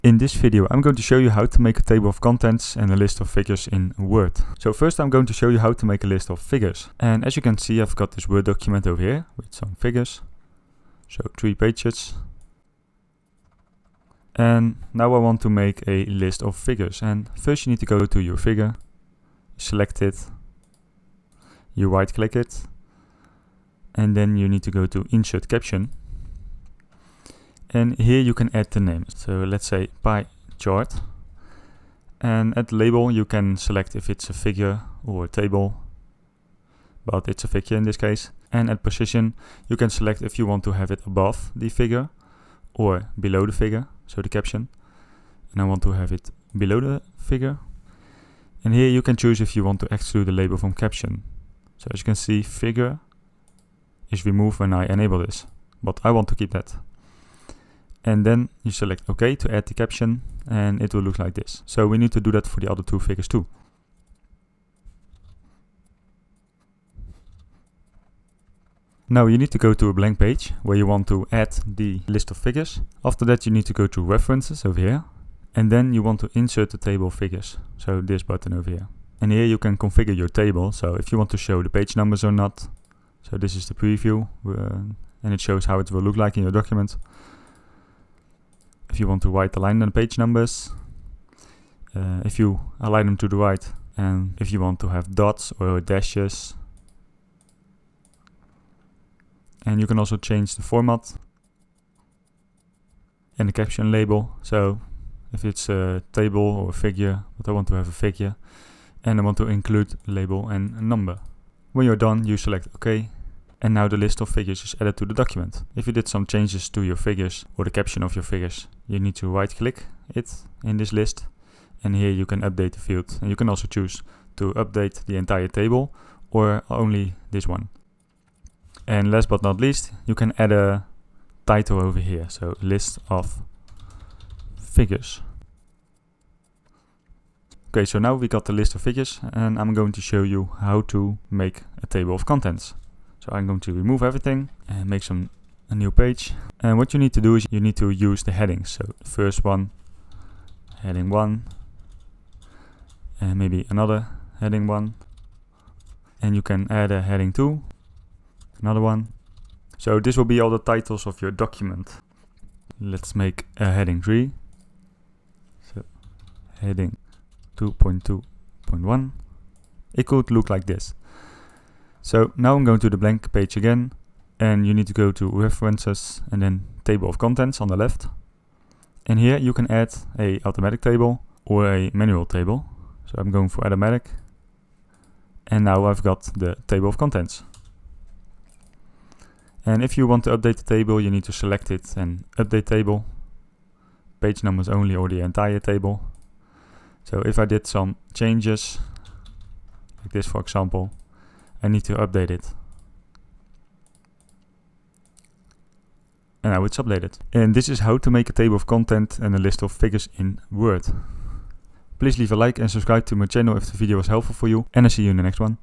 In this video I'm going to show you how to make a table of contents and a list of figures in Word. So first I'm going to show you how to make a list of figures. And as you can see, I've got this Word document over here with some figures. So 3 pages. And now I want to make a list of figures. And first you need to go to your figure, select it, you right click it, and then you need to go to Insert Caption. And here you can add the name. So let's say pie chart. And at label you can select if it's a figure or a table, but it's a figure in this case. And at position you can select if you want to have it above the figure or below the figure, so the caption. And I want to have it below the figure. And here you can choose if you want to exclude the label from caption. So as you can see, figure is removed when I enable this, but I want to keep that. And then you select OK to add the caption, and it will look like this. So we need to do that for the other 2 figures too. Now you need to go to a blank page where you want to add the list of figures. After that you need to go to References over here, and then you want to insert the table of figures. So this button over here. And here you can configure your table, so if you want to show the page numbers or not. So this is the preview, and it shows how it will look like in your document. If you want to right align the page numbers, if you align them to the right, and if you want to have dots or dashes. And you can also change the format and the caption label. So if it's a table or a figure, but I want to have a figure, and I want to include label and a number. When you're done, you select OK. And now the list of figures is added to the document. If you did some changes to your figures or the caption of your figures, you need to right click it in this list. And here you can update the field. And you can also choose to update the entire table or only this one. And last but not least, you can add a title over here. So list of figures. Okay, so now we got the list of figures, and I'm going to show you how to make a table of contents. So I'm going to remove everything and make a new page. And what you need to do is you need to use the headings. So the first one, heading 1, and maybe another heading 1. And you can add a heading 2, another one. So this will be all the titles of your document. Let's make a heading 3. So heading 2.2.1. It could look like this. So now I'm going to the blank page again, and you need to go to References and then Table of Contents on the left. And here you can add a automatic table or a manual table. So I'm going for automatic. And now I've got the Table of Contents. And if you want to update the table, you need to select it and Update Table, page numbers only or the entire table. So if I did some changes, like this for example, I need to update it. And now it's updated. And this is how to make a table of content and a list of figures in Word. Please leave a like and subscribe to my channel if the video was helpful for you, and I'll see you in the next one.